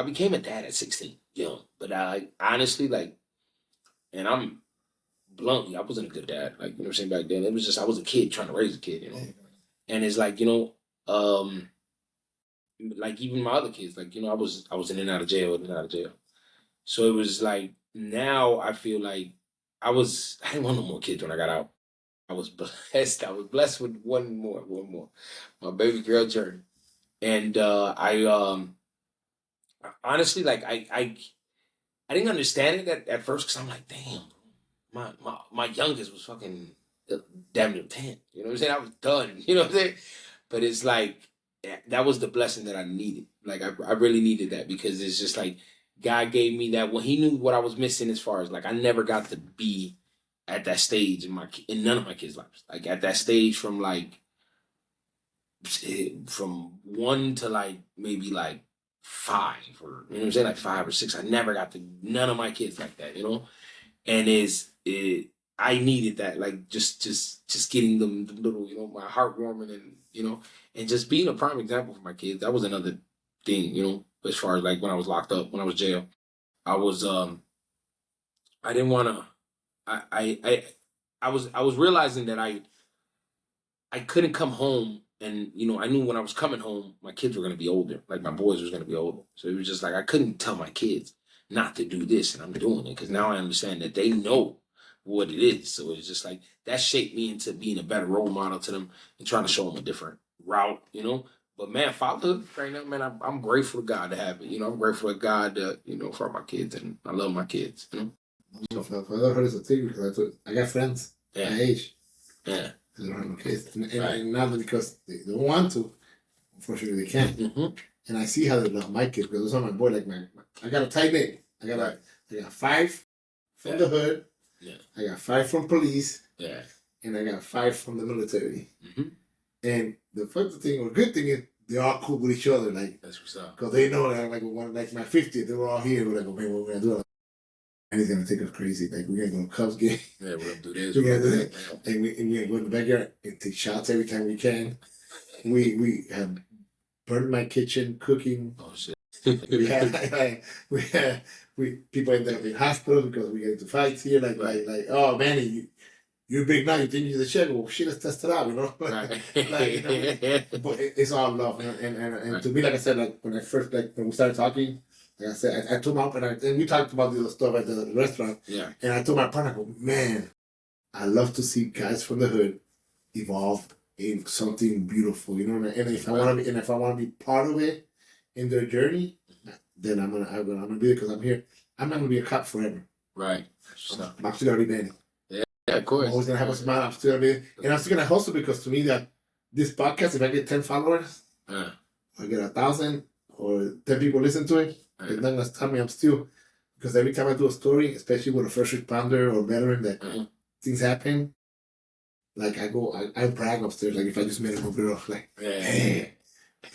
became a dad at 16, young, but I honestly, like, and I'm bluntly, I wasn't a good dad, like, you know what I'm saying, back then. It was just, I was a kid trying to raise a kid, you know, and it's like, you know, like even my other kids, like, you know, I was in and out of jail, so it was like, now I feel like I didn't want no more kids when I got out. I was blessed with one more. My baby girl Journey. And I honestly, like, I didn't understand it at first, because I'm like, damn, my youngest was fucking damn near 10. You know what I'm saying? I was done. You know what I'm saying? But it's like, that was the blessing that I needed. Like, I really needed that, because it's just like, God gave me that. Well, he knew what I was missing, as far as, like, I never got to be at that stage in none of my kids' lives. Like, at that stage from 1 to like maybe like 5, or, you know what I'm saying, like 5 or 6. I never got to none of my kids like that, you know. And I needed that, like, just getting them the little, you know, my heart warming, and, you know, and just being a prime example for my kids. That was another thing, you know, as far as, like, when I was locked up, when I was jail, I was I didn't want to. I was realizing that I couldn't come home, and, you know, I knew when I was coming home, my kids were going to be older, like my boys was going to be older. So it was just like, I couldn't tell my kids not to do this, and I'm doing it, because now I understand that they know what it is. So it's just like, that shaped me into being a better role model to them, and trying to show them a different route, you know. But man, fatherhood right now, man, I'm grateful to God to have it. You know, I'm grateful to God to, you know, for my kids, and I love my kids, you know. Fatherhood is a thing, because I got friends my age. Yeah. They don't have no kids. And not because they don't want to, unfortunately they can't. Mm-hmm. And I see how they love my kids, because those are my boy, like, I got a tight knit. I got 5 from the hood. Yeah. I got 5 from police. Yeah. And I got 5 from the military. Mm-hmm. And the first thing, or good thing, is they're all cool with each other. Like, that's what's up. Because they know that, like my 50th, they were all here. We're like, okay, what we're gonna do? And he's gonna take us crazy. Like, we're gonna go to Cubs game. Yeah, we're gonna do this. We're gonna do that. And we're gonna go in the backyard and take shots every time we can. We have burned my kitchen cooking. Oh shit. we have people in the hospital because we get into fights here. Like, oh, Manny, you're big now, you think you're the chef. Well, shit, let's test it out, you know? Right. But it's all love. And to me, like I said, like when we started talking, like I said, I told my partner, and we talked about the stuff at the restaurant. Yeah. And I told my partner, I go, man, I love to see guys from the hood evolve in something beautiful, you know. And if I want to be part of it in their journey, then I'm gonna be it because I'm here. I'm not gonna be a cop forever. Right. I'm still gonna be Manny. Yeah, of course. I'm always gonna have a smile. I'm still gonna be, and I'm still gonna hustle because to me that this podcast, if I get 10 followers, I get 1,000 or 10 people listen to it. It's not gonna stop me. I'm still, because every time I do a story, especially with a first responder or veteran that things happen, like I brag upstairs. Like if I just met a girl, like, hey,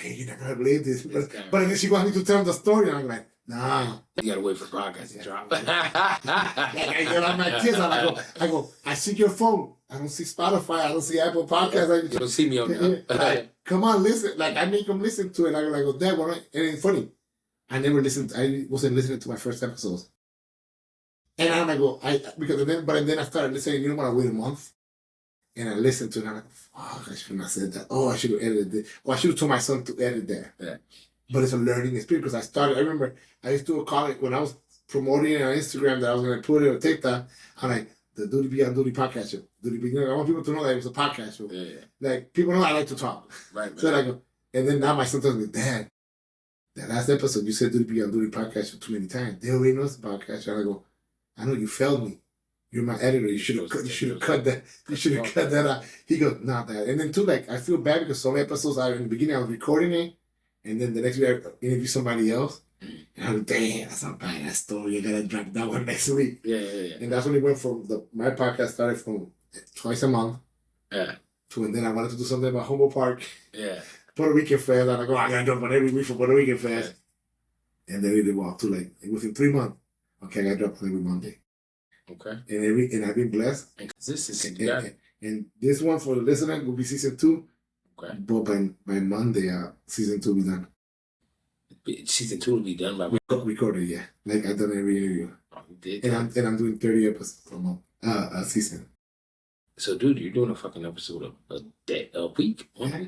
you're not gonna believe this. But then she wants me to tell the story, and I'm like, nah. You gotta wait for the podcast to drop. Like I get on my kids, I go, I see your phone. I don't see Spotify. I don't see Apple Podcasts. You don't see me on there. Like, come on, listen. Like I make them listen to it. I go, Dad, what? And it's funny. I wasn't listening to my first episodes. And I'm like, then I started listening. You know what? I wait a month. And I listened to it, and I'm like, fuck, I shouldn't have said that. Oh, I should have edited it. Or I should have told my son to edit that. Yeah. But it's a learning experience because I remember I used to call it when I was promoting it on Instagram that I was going to put it on TikTok. I'm like, the Duty Be on Duty podcast show. Duty Be, I want people to know that it was a podcast show. Yeah. Like, people know I like to talk. Right. So I go, and then now my son tells me, Dad, that last episode you said Duty Be on Duty podcast show too many times. They already know it's a podcast show. And I go, I know you failed me. You're my editor. You should have cut that. You should have cut that out. He goes, not that. And then too, like I feel bad because some episodes in the beginning I was recording it, and then the next week I interview somebody else, and I'm like, damn, that's not bad. That story, I gotta drop that one next week. Yeah. And that's when it went from my podcast started from twice a month. Yeah. To and then I wanted to do something about Humboldt Park. Yeah. Puerto Rican Fest. I'm like, I gotta drop one every week for Puerto Rican Fest. Yeah. And then we did too, like within 3 months. Okay, I gotta drop one every Monday. Okay. And I've been blessed. And consistency. And this one for the listener will be season 2. Okay. But by Monday, season 2 will be done. Season 2 will be done by recorded, yeah. Like I've done every interview. Oh, you did. And I'm doing 30 episodes a season. So, dude, you're doing a fucking episode a week. Yeah.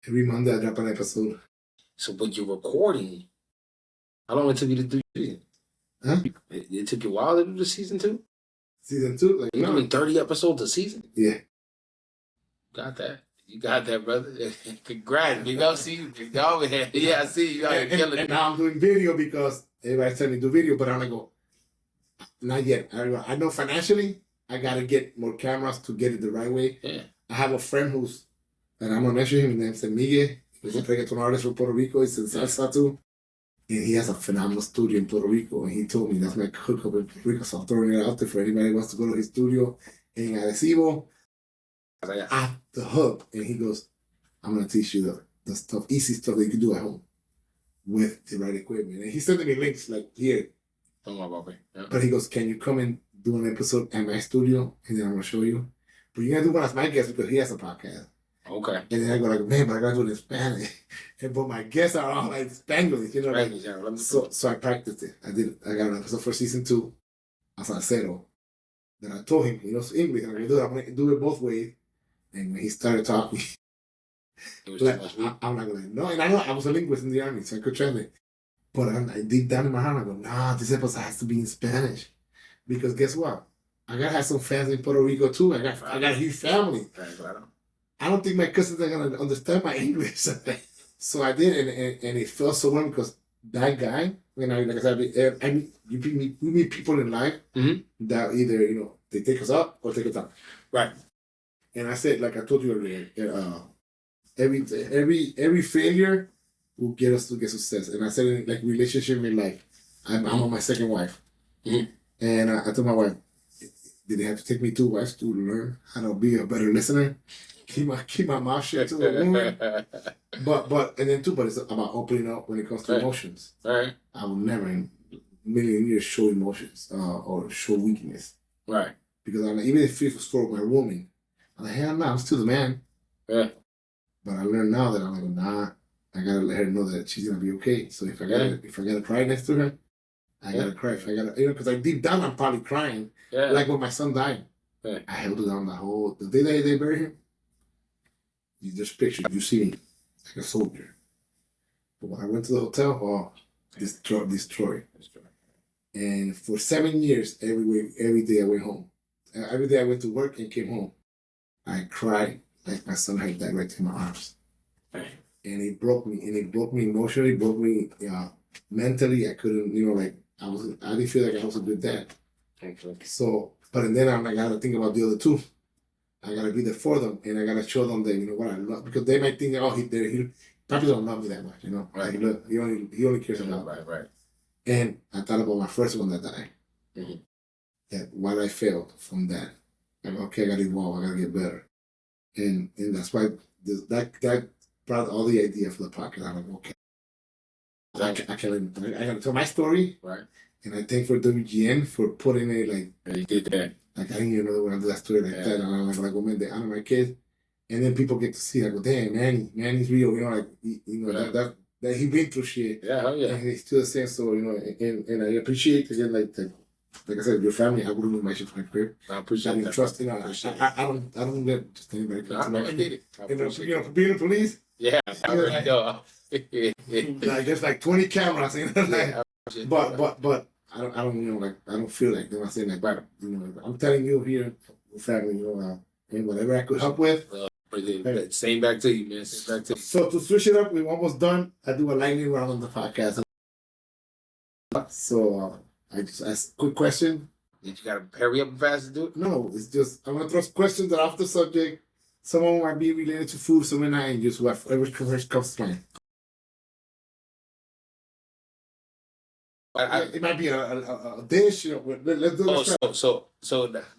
Every Monday I drop an episode. So, but you're recording. How long it took you to do it? Huh? It took you a while to do the season 2? Season 2? Like, you doing 30 episodes a season? Yeah. Got that. You got that, brother. Congrats, big dog. See you, big dog. Yeah, I see you. And now I'm doing video because everybody's telling me to do video, but I'm like, not yet. I know financially, I got to get more cameras to get it the right way. Yeah. I have a friend and I'm going to mention him, his name's Miguel. He's a reggaeton artist from Puerto Rico. He's in salsa too. And he has a phenomenal studio in Puerto Rico. And he told me that's my hookup in Puerto Rico. So I'm throwing it out there for anybody who wants to go to his studio in Arecibo. At the hook. And he goes, I'm going to teach you the stuff, easy stuff that you can do at home with the right equipment. And he's sending me links like here. Yeah. But he goes, can you come and do an episode at my studio? And then I'm going to show you. But you're going to do one as my guest because he has a podcast. Okay. And then I go like, man, but I got to do it in Spanish. But my guests are all like Spanglish, you know. Like, so I practiced it. I got an episode for season 2, as salsero. Then I told him, he knows English. And I'm going to do it both ways. And when he started talking, like, I'm like, no. And I know I was a linguist in the army, so I could translate. But I deep down in my heart, I go, nah, this episode has to be in Spanish. Because guess what? I got to have some fans in Puerto Rico too. I got a huge family. I don't think my cousins are going to understand my English. So I did, and it felt so well because that guy, like I said, we meet people in life that either, they take us up or take us down. Right. And I said, like I told you earlier, every failure will get us to get success. And I said, like relationship in life, I'm on my second wife. Mm-hmm. And I told my wife, did they have to take me 2 wives to learn how to be a better listener? Keep my mouth shut to a woman. But it's about opening up when it comes to emotions. Right. I will never in a million years show emotions or show weakness. Right. Because even if it was for my woman, I'm like, hell no, I'm still the man. Yeah. But I learned now that I'm like, nah, I gotta let her know that she's gonna be okay. So if I gotta cry next to her, I gotta cry. If I gotta, because deep down I'm probably crying. Yeah. Like when my son died. Right. I held it down the day that they buried him. You just picture, you see me like a soldier. But when I went to the hotel, destroyed. And for 7 years, every day I went home. Every day I went to work and came home. I cried like my son had died right in my arms. Right. And it broke me. And it broke me emotionally, broke me mentally. I couldn't, I didn't feel like I was a good dad. Okay. So, but then I'm like, I gotta think about the other two. I gotta be there for them, and I gotta show them that what I love, because they might think, he probably don't love me that much, Right. Like, look, he only cares about me. Right. And I thought about my first one that died. Mm-hmm. That what I failed from that. Like, okay, I gotta evolve. I gotta get better, and that's why that brought all the idea for the podcast. I'm like, okay, I gotta tell my story, right? And I thank for WGN for putting it like. And you did that. Like, I didn't even know when I did that story like that. And I'm like, man, they honor my kids. And then people get to see, like, well, damn, Manny's real. Right. That he been through shit. Yeah, yeah. And he's still the same. So, and I appreciate, again, like I said, your family. I wouldn't move my shit from my crib. I appreciate that. Trust, I don't let just anybody come to my crib. For being the police. Yeah, I already know. Like, there's like 20 cameras, but I don't feel like, I saying like, but, I'm telling you here, family, and whatever I could help with. Same back to you, man. Same back to you. So to switch it up, we're almost done. I do a lightning round on the podcast. So I just ask a quick question. Did you gotta hurry up and fast to do it? No, it's just, I'm gonna throw questions that are off the subject. Some of them might be related to food, some of them not, and just whatever comes to mind. It might be a dish. Let's do it. So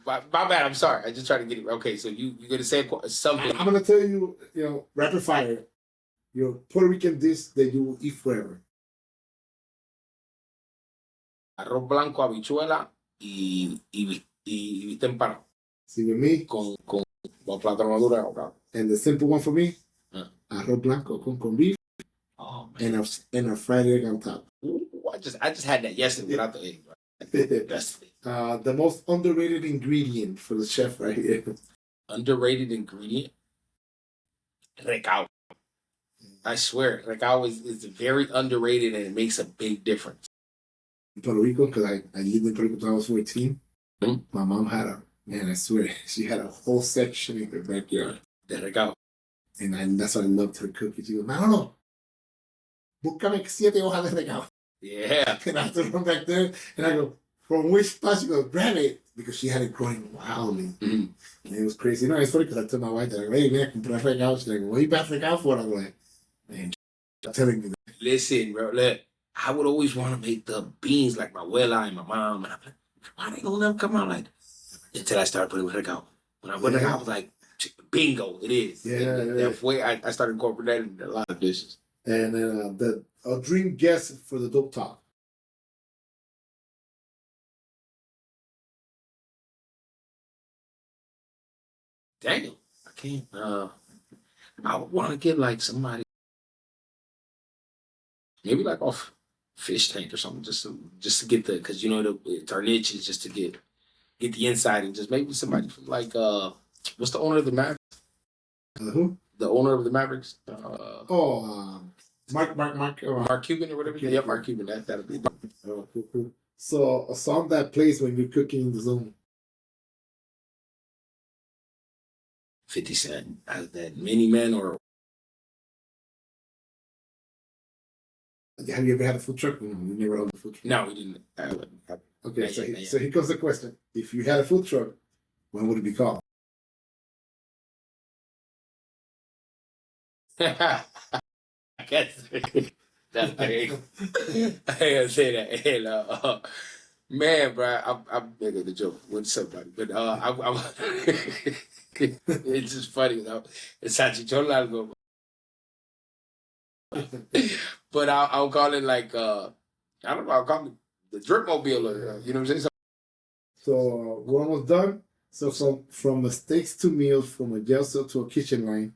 my bad. I'm sorry. I just tried to get it. Okay, so you're gonna say something. I'm gonna tell you, rapid fire, your Puerto Rican dish that you will eat forever. Arroz blanco, habichuela y viste empanado. See, with me, con plátano maduro y avocado. And the simple one for me, arroz blanco con beef. Oh, man. And a fried egg on top. Ooh, I just had that yesterday without the egg. Right? The most underrated ingredient for the chef right here. Underrated ingredient? Recao. I swear, recao is very underrated, and it makes a big difference. In Puerto Rico, because I lived in Puerto Rico until I was 14, my mom had I swear, she had a whole section in her backyard. The recao. And that's why I loved her cooking. She goes, no. Búscame 7 hojas de recao. Yeah. And I have to run back there, and I go, from which spot? She goes, grab it. Because she had it growing wildly. Mm-hmm. And it was crazy. It's funny because I told my wife that, hey, man, compré recao. She's like, what are you about recao for? I'm like, man, I'm telling you. Listen, bro, look, I would always want to make the beans like my abuela and my mom. And I'm like, why they gonna never come out like that? Until I started putting recao. When I put recao, I was like, bingo, it is. Yeah. That way, I started incorporating a lot of dishes. And then a dream guest for the Dope Talk. Daniel, I can't. I would want to get like somebody, maybe like off Fish Tank or something, just to get because our niche is just to get the inside, and just maybe somebody from like what's the owner of the Mavericks? Who? The owner of the Mavericks? Mark Cuban or whatever. Yeah, Mark Cuban. That'll be. Cool. So a song that plays when you're cooking in the zone. 50 Cent, that Mini Man, or. Have you ever had a food truck? No, we never owned a food truck. No, we didn't. Okay, so here comes the question. If you had a food truck, what would it be called? I guess that's big. I ain't gonna say that. And, man, bro, I'm making the joke with somebody, but it's just funny, though. It's salchichón largo. But I'll call it like I don't know. I'll call it the drip mobile, or you know what I'm saying. So we're almost done. So from mistakes to meals, from a jail cell to a kitchen line,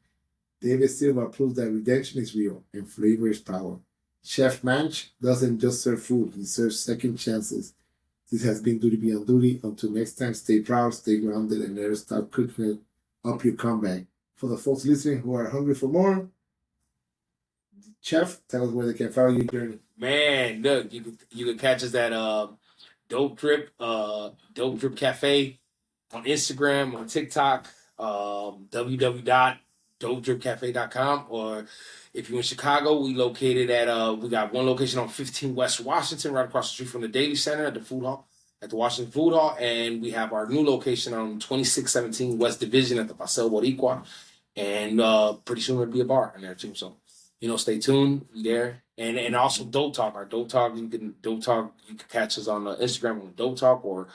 David Silva proves that redemption is real and flavor is power. Chef Mancha doesn't just serve food; he serves second chances. This has been Duty Beyond Duty. Until next time, stay proud, stay grounded, and never stop cooking it up your comeback. For the folks listening who are hungry for more, Chef, tell us where they can follow your journey. Man, look, you can catch us at Dope Drip Café on Instagram, on TikTok, www.dopedripcafe.com, or if you're in Chicago, we located at we got one location on 15 West Washington, right across the street from the Daily Center at the food hall, at the Washington Food Hall, and we have our new location on 2617 West Division at the Paseo Boricua, and pretty soon there'll be a bar in there too. So, stay tuned. We there, and also Dope Talk. Our Dope Talk, you can catch us on Instagram on Dope Talk or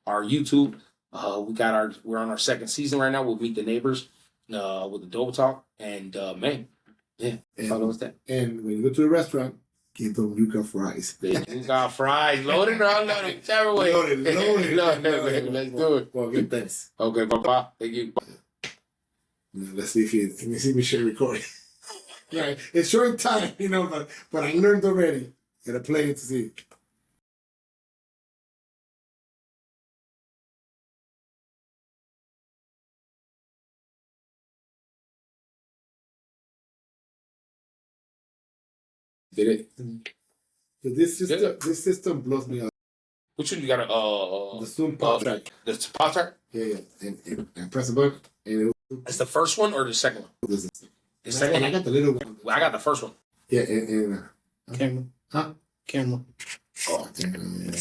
our YouTube. We're on our second season right now. We'll Meet the Neighbors with the Dope Talk, and man, yeah, follow us there. And when you go to the restaurant, get them yuca fries. Yuca fries, loaded or unloaded, whichever way. Loaded. Let's do it. Well, good, thanks. Okay, Papa, thank you. Let's see if me share recording. Right, it's short time, but I learned already. Gotta play it to see. Did it? So this system blows me up. Which one you got? The Zoom pop track. The pop track? Yeah. And press the button. And That's the first one or the second one? the second one. I got the little one. I got the first one. Yeah, and Camera. huh? Camera. Oh, damn.